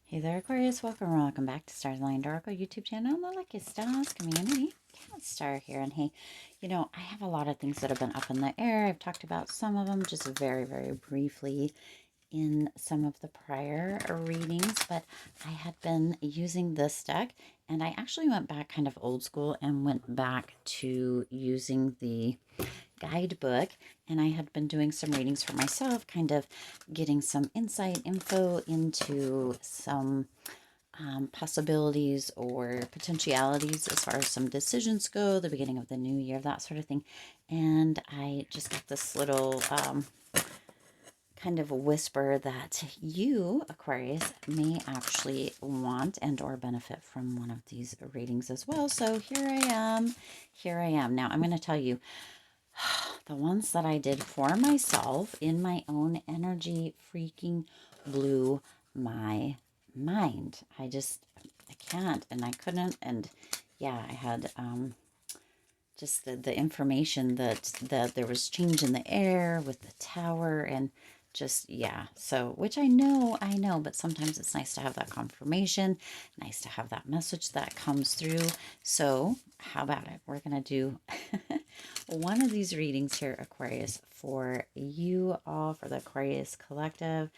Hey there, Aquarius. Welcome back to Stars Aligned Oracle YouTube channel and the Lucky Stars community. Cat Star here. And hey, I have a lot of things that have been up in the air. I've talked about some of them just very, very briefly in some of the prior readings, but I had been using this deck, and I actually went back kind of old school and went back to using the guidebook, and I had been doing some readings for myself, kind of getting some insight info into some possibilities or potentialities as far as some decisions go, the beginning of the new year, that sort of thing. And I just got this little kind of a whisper that you, Aquarius, may actually want and or benefit from one of these readings as well. So here I am. Now I'm going to tell you, the ones that I did for myself in my own energy freaking blew my mind. I can't, and I couldn't. And yeah, I had just the information that there was change in the air with the tower, and just, yeah. So, which I know, but sometimes it's nice to have that confirmation, nice to have that message that comes through. So how about it? We're going to do one of these readings here, Aquarius, for you all, for the Aquarius collective,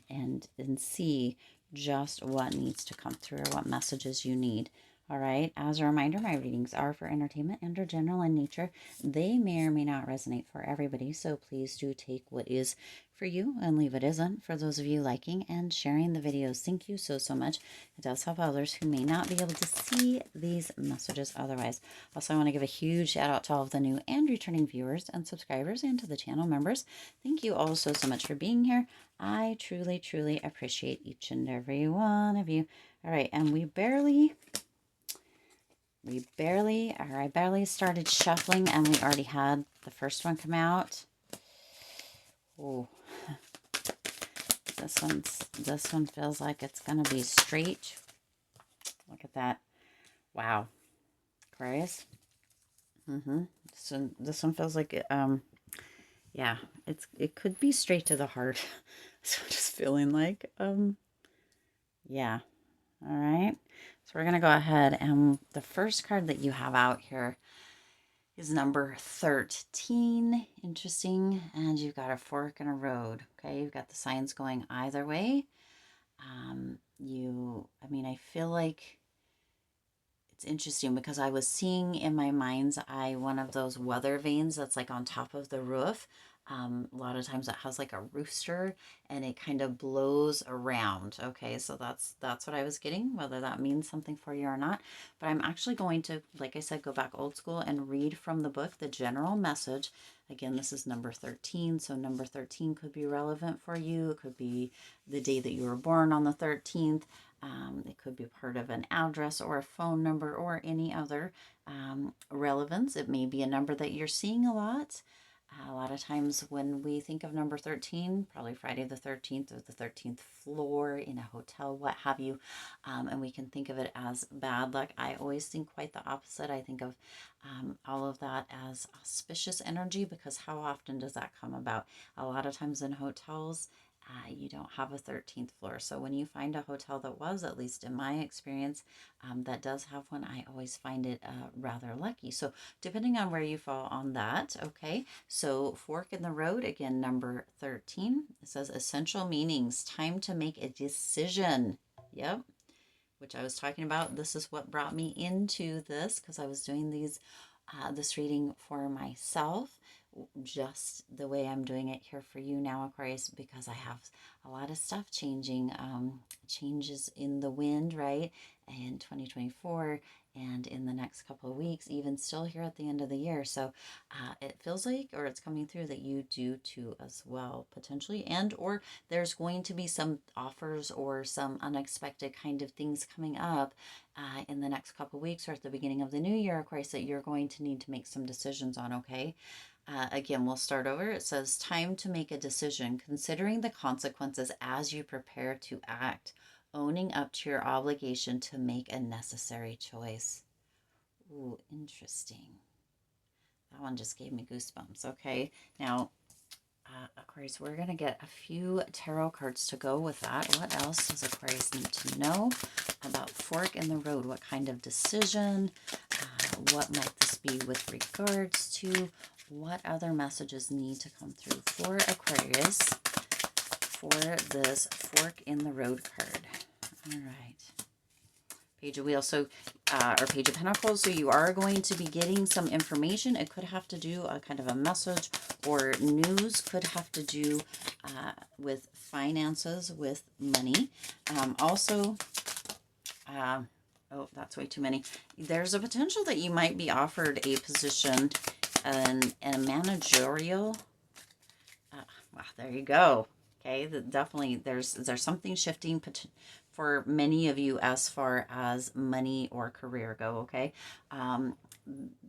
and see just what needs to come through, or what messages you need. All right. As a reminder, my readings are for entertainment and are general in nature. They may or may not resonate for everybody, so please do take what is for you and leave what isn't. For those of you liking and sharing the videos, thank you so much. It does help others who may not be able to see these messages otherwise. Also, I want to give a huge shout out to all of the new and returning viewers and subscribers, and to the channel members. Thank you all so much for being here. I truly appreciate each and every one of you. All right, and I barely started shuffling, and we already had the first one come out. Oh, this one feels like it's gonna be straight. Look at that. Wow. Aquarius. This one feels like yeah, it could be straight to the heart. So I'm just feeling like yeah. All right. So we're gonna go ahead, and the first card that you have out here is number 13. Interesting. And you've got a fork and a road. Okay, you've got the signs going either way. I feel like it's interesting because I was seeing in my mind's eye one of those weather vanes that's like on top of the roof. A lot of times it has like a rooster, and it kind of blows around. Okay, so that's what I was getting, whether that means something for you or not. But I'm actually going to, like I said, go back old school and read from the book the general message. Again, this is number 13, so number 13 could be relevant for you. It could be the day that you were born on the 13th. It could be part of an address or a phone number or any other relevance. It may be a number that you're seeing a lot. A lot of times when we think of number 13, probably Friday the 13th or the 13th floor in a hotel, what have you, and we can think of it as bad luck. I always think quite the opposite. I think of all of that as auspicious energy, because how often does that come about? A lot of times in hotels, you don't have a 13th floor. So when you find a hotel that was, at least in my experience, that does have one, I always find it rather lucky. So depending on where you fall on that, okay. So fork in the road, again, number 13. It says essential meanings, time to make a decision. Yep. Which I was talking about. This is what brought me into this, because I was doing this reading for myself, just the way I'm doing it here for you now, Aquarius, because I have a lot of stuff changing, changes in the wind, right, in 2024, and in the next couple of weeks, even still here at the end of the year. So it feels like, or it's coming through, that you do too as well, potentially, and or there's going to be some offers or some unexpected kind of things coming up in the next couple of weeks, or at the beginning of the new year, Aquarius, that you're going to need to make some decisions on, okay? Again, we'll start over. It says, time to make a decision, considering the consequences as you prepare to act, owning up to your obligation to make a necessary choice. Ooh, interesting. That one just gave me goosebumps. Okay, now Aquarius, we're going to get a few tarot cards to go with that. What else does Aquarius need to know about fork in the road? What kind of decision? What might this be with regards to? What other messages need to come through for Aquarius for this fork in the road card? All right. Page of Wheels, so, or Page of Pentacles, so you are going to be getting some information. It could have to do a kind of a message or news, could have to do with finances, with money. Also, oh, that's way too many. There's a potential that you might be offered a position in a managerial. Well, there you go. Okay, definitely there's something shifting for many of you as far as money or career go. Okay,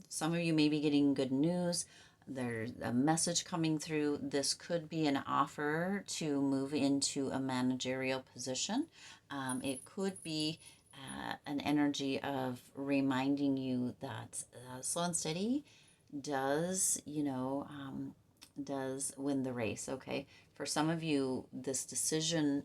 some of you may be getting good news. There's a message coming through. This could be an offer to move into a managerial position. It could be an energy of reminding you that slow and steady does, does win the race. Okay, for some of you, this decision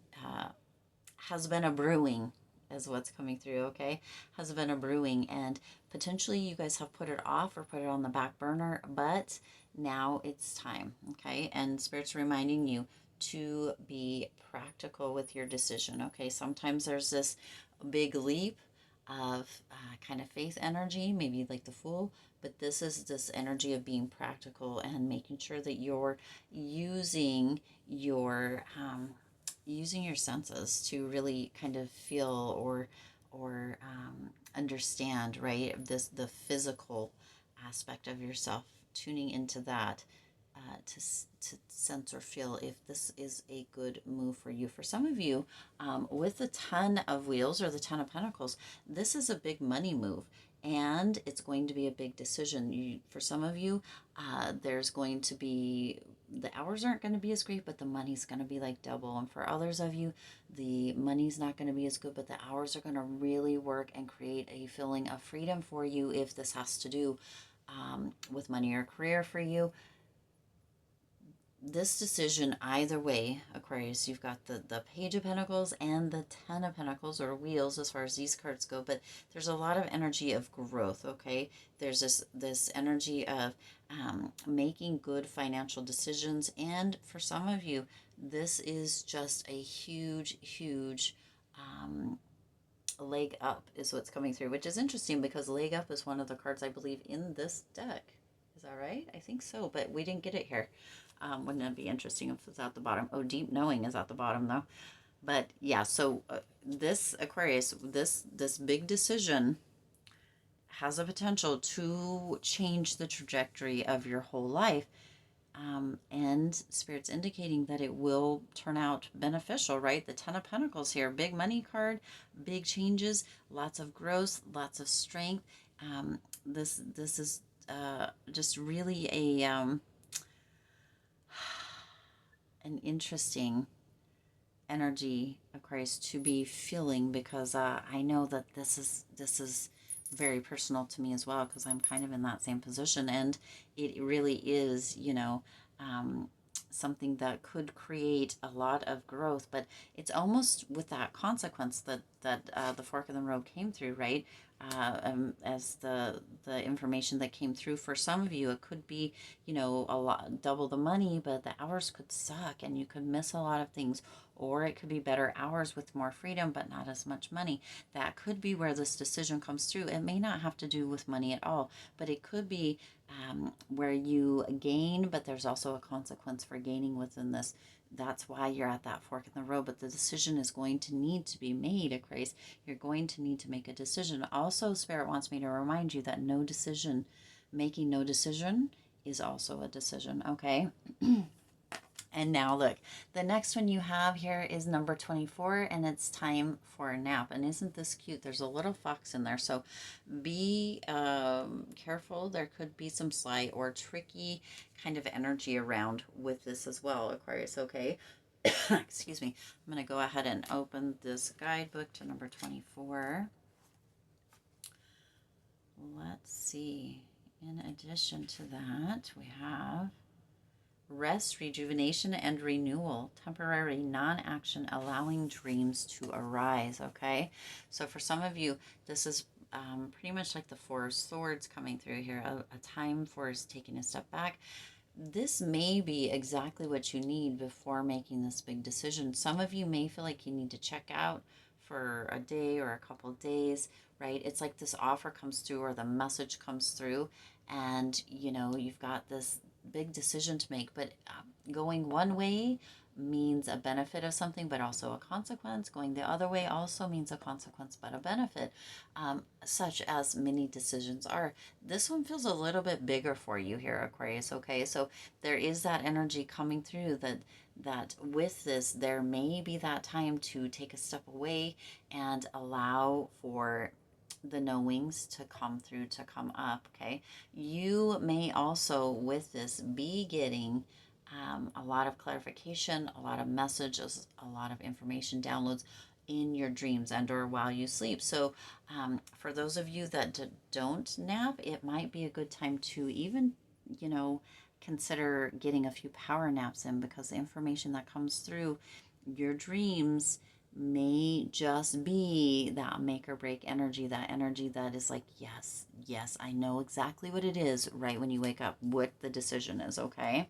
has been a brewing, is what's coming through. Okay, has been a brewing, and potentially you guys have put it off or put it on the back burner, but now it's time. Okay, and Spirit's reminding you to be practical with your decision. Okay, sometimes there's this big leap of kind of faith energy, maybe like the Fool, but this is this energy of being practical and making sure that you're using your senses to really kind of feel or understand, right, the physical aspect of yourself, tuning into that to sense or feel if this is a good move for you. For some of you, with the 10 of Wheels or the 10 of Pentacles, this is a big money move. And it's going to be a big decision. For some of you, there's going to be, the hours aren't going to be as great, but the money's going to be like double. And for others of you, the money's not going to be as good, but the hours are going to really work and create a feeling of freedom for you if this has to do with money or career for you. This decision, either way, Aquarius, you've got the Page of Pentacles and the 10 of Pentacles, or Wheels as far as these cards go, but there's a lot of energy of growth. Okay, there's this energy of making good financial decisions, and for some of you, this is just a huge leg up is what's coming through, which is interesting because leg up is one of the cards I believe in this deck. Is that right? I think so, but we didn't get it here. Wouldn't it be interesting if it's at the bottom? Oh, deep knowing is at the bottom though. But yeah, so this Aquarius, this big decision has a potential to change the trajectory of your whole life. And Spirit's indicating that it will turn out beneficial, right? The 10 of Pentacles here, big money card, big changes, lots of growth, lots of strength. This is just really a an interesting energy, Aquarius, to be feeling, because I know that this is very personal to me as well, because I'm kind of in that same position, and it really is, something that could create a lot of growth, but it's almost with that consequence that the fork in the road came through, right? As the information that came through for some of you, it could be, a lot, double the money, but the hours could suck and you could miss a lot of things, or it could be better hours with more freedom but not as much money. That could be where this decision comes through. It may not have to do with money at all, but it could be where you gain, but there's also a consequence for gaining within this. That's why you're at that fork in the road, but the decision is going to need to be made, Aquarius. You're going to need to make a decision. Also, Spirit wants me to remind you that making no decision is also a decision, okay? And now look, the next one you have here is number 24, and it's time for a nap. And isn't this cute? There's a little fox in there, so be careful. There could be some sly or tricky kind of energy around with this as well, Aquarius, okay? Excuse me. I'm going to go ahead and open this guidebook to number 24. Let's see. In addition to that, we have rest, rejuvenation, and renewal, temporary non-action, allowing dreams to arise. Okay, so for some of you, this is pretty much like the Four of Swords coming through here, a time for taking a step back. This may be exactly what you need before making this big decision. Some of you may feel like you need to check out for a day or a couple of days, right? It's like this offer comes through or the message comes through, and you've got this big decision to make. But going one way means a benefit of something, but also a consequence. Going the other way also means a consequence, but a benefit, such as many decisions are. This one feels a little bit bigger for you here, Aquarius. Okay, so there is that energy coming through that with this, there may be that time to take a step away and allow for the knowings to come through, to come up. Okay, you may also with this be getting a lot of clarification, a lot of messages, a lot of information downloads in your dreams and or while you sleep. So for those of you that don't nap, it might be a good time to even consider getting a few power naps in, because the information that comes through your dreams may just be that make or break energy, that energy that is like, yes, yes, I know exactly what it is right when you wake up, what the decision is. Okay,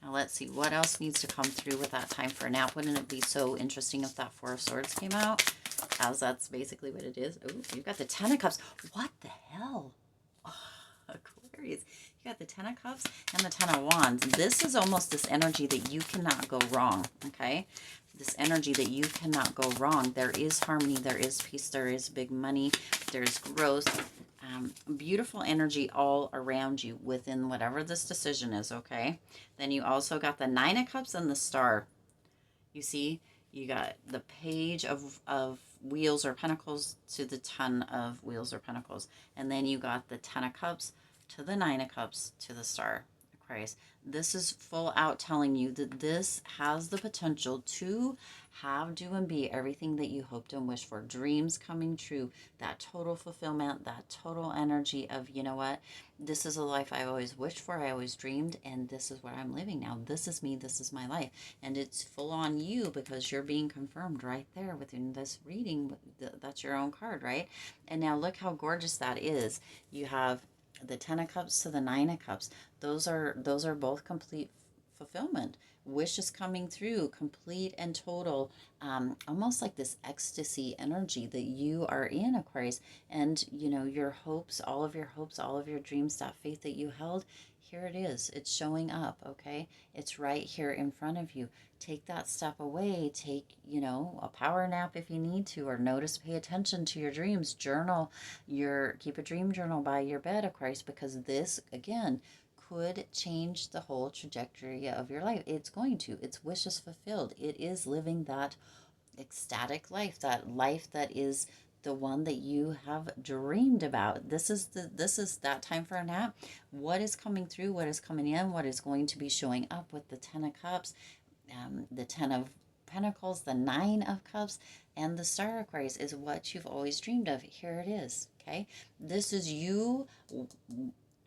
now let's see what else needs to come through with that time for a nap. Wouldn't it be so interesting if that Four of Swords came out, as that's basically what it is. Oh, you've got the Ten of Cups. What the hell? Oh, Aquarius, you got the Ten of Cups and the Ten of Wands. This is almost this energy that you cannot go wrong. Okay, this energy that you cannot go wrong. There is harmony, there is peace, there is big money, there's growth, beautiful energy all around you within whatever this decision is. Okay, then you also got the Nine of Cups and the Star. You see, you got the Page of Wheels or Pentacles to the Ten of Wheels or Pentacles, and then you got the Ten of Cups to the Nine of Cups to the Star. Aquarius, this is full out telling you that this has the potential to have, do, and be everything that you hoped and wished for. Dreams coming true, that total fulfillment, that total energy of, you know what, this is a life I always wished for, I always dreamed, and this is what I'm living now. This is me, this is my life. And it's full on you, because you're being confirmed right there within this reading. That's your own card, right? And now look how gorgeous that is. You have the Ten of Cups to the Nine of Cups. Those are both complete fulfillment, wishes coming through, complete and total, almost like this ecstasy energy that you are in, Aquarius. And your hopes, all of your hopes, all of your dreams, that faith that you held, here it is, it's showing up. Okay, it's right here in front of you. Take that step away, take a power nap if you need to, or notice, pay attention to your dreams, journal keep a dream journal by your bed, Aquarius, because this again could change the whole trajectory of your life. It's going to. It's wishes fulfilled. It is living that ecstatic life, that is the one that you have dreamed about. This is that time for a nap. What is coming through, what is coming in, what is going to be showing up with the Ten of Cups, the Ten of Pentacles, the Nine of Cups, and the Star, Aquarius, is what you've always dreamed of. Here it is. Okay, this is you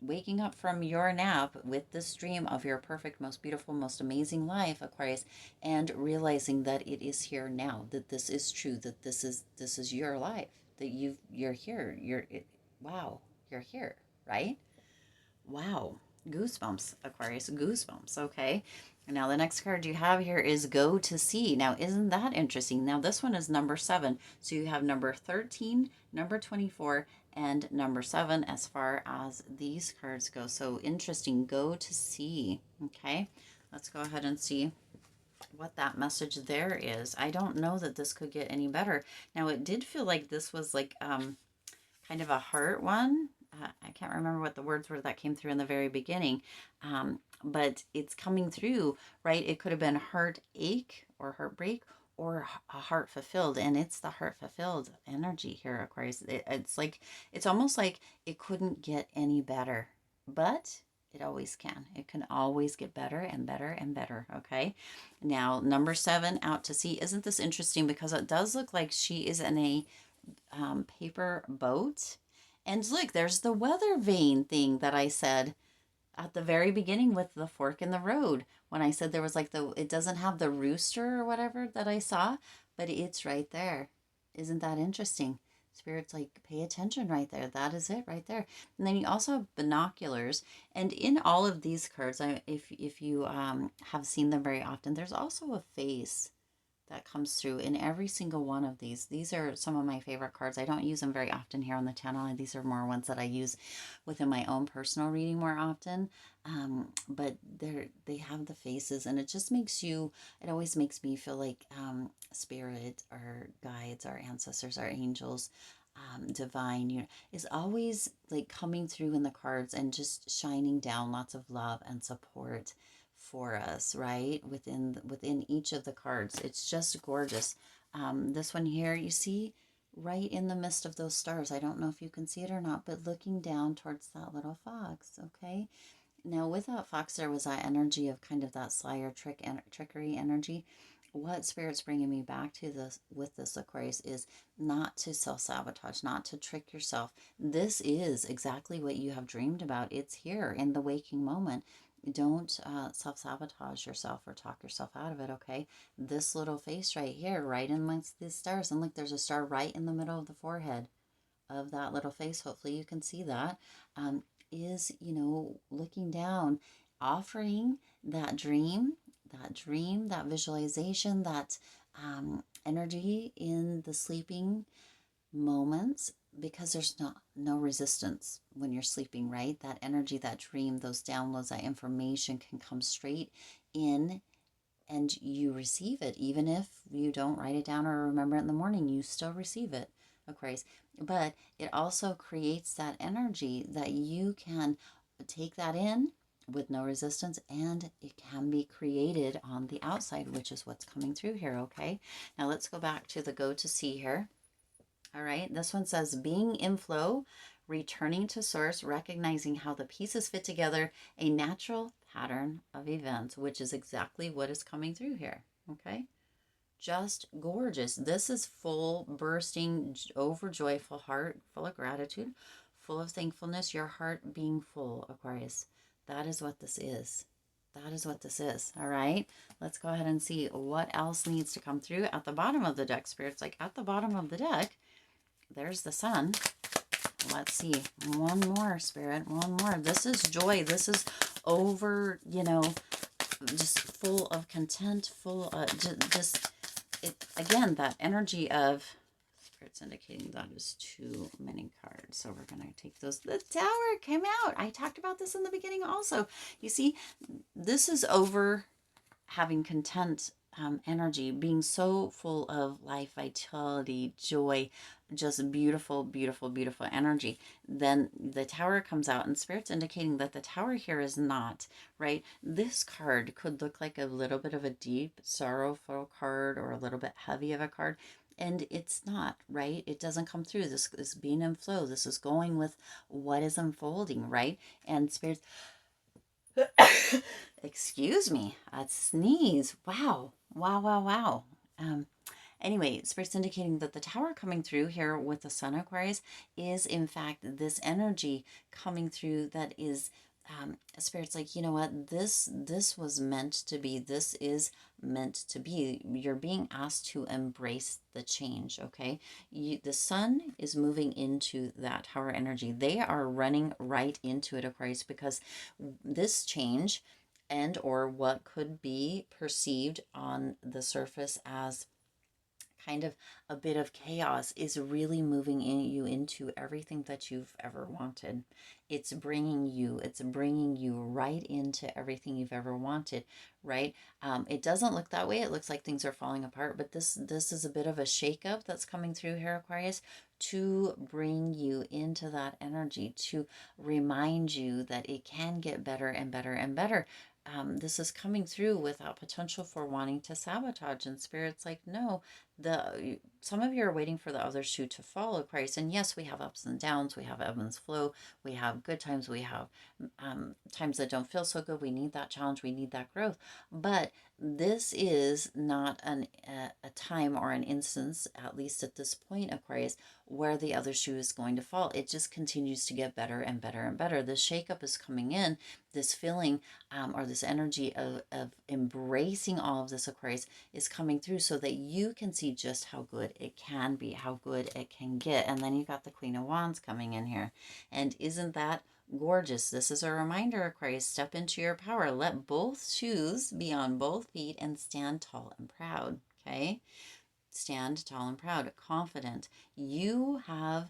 waking up from your nap with this dream of your perfect, most beautiful, most amazing life, Aquarius, and realizing that it is here now, that this is true, that this is your life, that you're here. Wow, you're here, right? Wow, goosebumps, Aquarius, goosebumps. Okay, now the next card you have here is Go to Sea. Now, isn't that interesting? Now, this one is number 7. So you have number 13, number 24, and number 7 as far as these cards go. So interesting. Go to Sea. Okay, let's go ahead and see what that message there is. I don't know that this could get any better. Now, it did feel like this was like kind of a heart one. I can't remember what the words were that came through in the very beginning, but it's coming through, right? It could have been heartache or heartbreak, or a heart fulfilled, and it's the heart fulfilled energy here, Aquarius. It's almost like it couldn't get any better, but it always can. It can always get better and better and better. Okay, now number 7, Out to Sea. Isn't this interesting? Because it does look like she is in a paper boat. And look, there's the weather vane thing that I said. at the very beginning with the fork in the road, when I said there was like it doesn't have the rooster or whatever that I saw, but it's right there. Isn't that interesting? Spirit's like, pay attention right there. That is it right there. And then you also have binoculars. And in all of these cards, if you have seen them very often, there's also a face that comes through in every single one of these. These are some of my favorite cards. I don't use them very often here on the channel, and these are more ones that I use within my own personal reading more often. But they have the faces, and it just makes you, it always makes me feel like spirit, our guides, our ancestors, our angels, divine, is always like coming through in the cards and just shining down lots of love and support for us, right? Within each of the cards. It's just gorgeous. This one here, you see, right in the midst of those stars. I don't know if you can see it or not, but looking down towards that little fox, okay? Now, with that fox, there was that energy of kind of that sly or trickery energy. What Spirit's bringing me back to this with this Aquarius is not to self-sabotage, not to trick yourself. This is exactly what you have dreamed about. It's here in the waking moment. Don't self-sabotage yourself or talk yourself out of it, okay? This little face right here, right in amongst these stars, and look, there's a star right in the middle of the forehead of that little face. Hopefully you can see that. Is, looking down, offering that dream, that visualization, that energy in the sleeping moments, because there's no resistance when you're sleeping, right? That energy, that dream, those downloads, that information can come straight in, and you receive it. Even if you don't write it down or remember it in the morning, you still receive it, Aquarius. But it also creates that energy that you can take that in with no resistance, and it can be created on the outside, which is what's coming through here, okay? Now let's go back to the go to see here. All right, this one says being in flow, returning to source, recognizing how the pieces fit together, a natural pattern of events, which is exactly what is coming through here. Okay, just gorgeous. This is full, bursting, overjoyful heart, full of gratitude, full of thankfulness, your heart being full, Aquarius. That is what this is. That is what this is. All right, let's go ahead and see what else needs to come through at the bottom of the deck, Spirits. Like at the bottom of the deck, there's the sun. Let's see. One more, Spirit. One more. This is joy. This is over, just full of content, full of just, it, again, that energy of, Spirit's indicating that is too many cards. So we're going to take those. The Tower came out. I talked about this in the beginning also. You see, this is over having content, energy, being so full of life, vitality, joy, just beautiful, beautiful, beautiful energy. Then the Tower comes out, and Spirit's indicating that the Tower here is not, right? This card could look like a little bit of a deep, sorrowful card or a little bit heavy of a card. And it's not, right? It doesn't come through. This is being in flow. This is going with what is unfolding, right? And Spirit's excuse me, a sneeze. Wow. Wow, wow, wow. Anyway, Spirit's indicating that the Tower coming through here with the Sun, Aquarius, is in fact this energy coming through that is, Spirit's like, you know what, this was meant to be. This is meant to be. You're being asked to embrace the change, okay? The Sun is moving into that Tower energy. They are running right into it, Aquarius, because this change and or what could be perceived on the surface as kind of a bit of chaos is really moving you into everything that you've ever wanted. It's bringing you right into everything you've ever wanted, right? It doesn't look that way. It looks like things are falling apart, but this is a bit of a shakeup that's coming through here, Aquarius, to bring you into that energy, to remind you that it can get better and better and better. This is coming through without potential for wanting to sabotage, and Spirit's like, no, some of you are waiting for the other shoe to fall, Aquarius. And yes, we have ups and downs, we have ebb and flow, we have good times, we have times that don't feel so good. We need that challenge, we need that growth. But this is not a time or an instance, at least at this point, Aquarius, where the other shoe is going to fall. It just continues to get better and better and better. The shakeup is coming in, this feeling or this energy of embracing all of this, Aquarius, is coming through so that you can see just how good it can be, how good it can get. And then you got the Queen of Wands coming in here. And isn't that gorgeous? This is a reminder, Aquarius, step into your power. Let both shoes be on both feet and stand tall and proud, okay? Stand tall and proud, confident. You have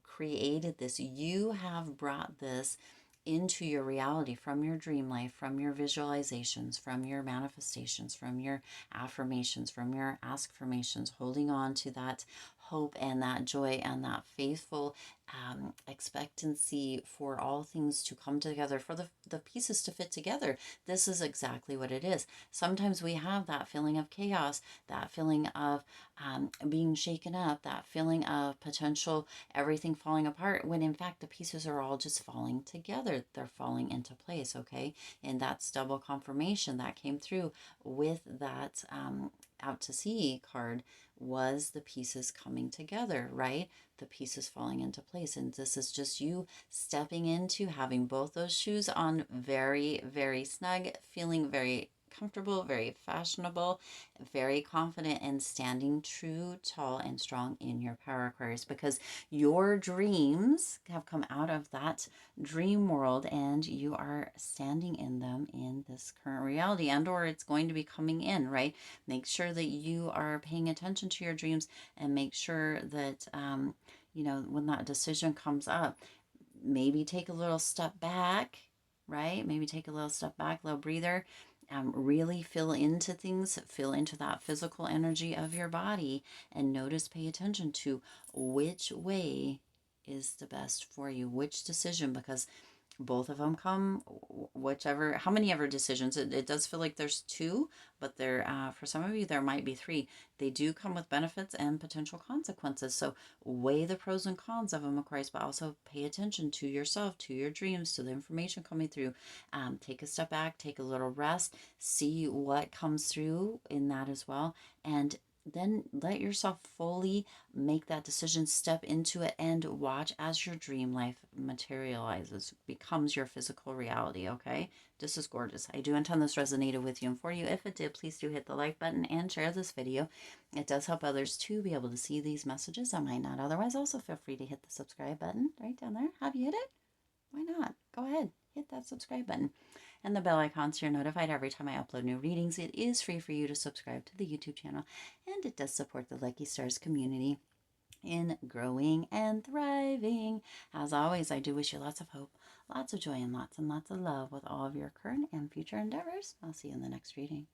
created this. You have brought this into your reality from your dream life, from your visualizations, from your manifestations, from your affirmations, from your affirmations, holding on to that hope and that joy and that faithful expectancy for all things to come together, for the pieces to fit together. This is exactly what it is. Sometimes we have that feeling of chaos, that feeling of being shaken up, that feeling of potential everything falling apart, when in fact the pieces are all just falling together. They're falling into place, okay? And that's double confirmation that came through with that out to sea card, was the pieces coming together, right? The pieces falling into place. And this is just you stepping into having both those shoes on very, very snug, feeling very comfortable, very fashionable, very confident, and standing true, tall, and strong in your power, Aquarius, because your dreams have come out of that dream world and you are standing in them in this current reality, and or it's going to be coming in, right? Make sure that you are paying attention to your dreams, and make sure that when that decision comes up, maybe take a little step back, right? Maybe take a little step back, little breather. Really feel into things, feel into that physical energy of your body, and notice, pay attention to which way is the best for you, which decision, because both of them come, whichever, how many ever decisions, it does feel like there's two, but there, for some of you there might be three. They do come with benefits and potential consequences, so weigh the pros and cons of them, Aquarius, but also pay attention to yourself, to your dreams, to the information coming through. Take a step back, take a little rest, see what comes through in that as well, and then let yourself fully make that decision, step into it, and watch as your dream life materializes, becomes your physical reality, okay? This is gorgeous. I do intend this resonated with you and for you. If it did, please do hit the like button and share this video. It does help others to be able to see these messages that might not otherwise. Also, feel free to hit the subscribe button right down there. Have you hit it? Why not? Go ahead, hit that subscribe button and the bell icon so you're notified every time I upload new readings. It is free for you to subscribe to the YouTube channel, and it does support the Lucky Stars community in growing and thriving. As always, I do wish you lots of hope, lots of joy, and lots of love with all of your current and future endeavors. I'll see you in the next reading.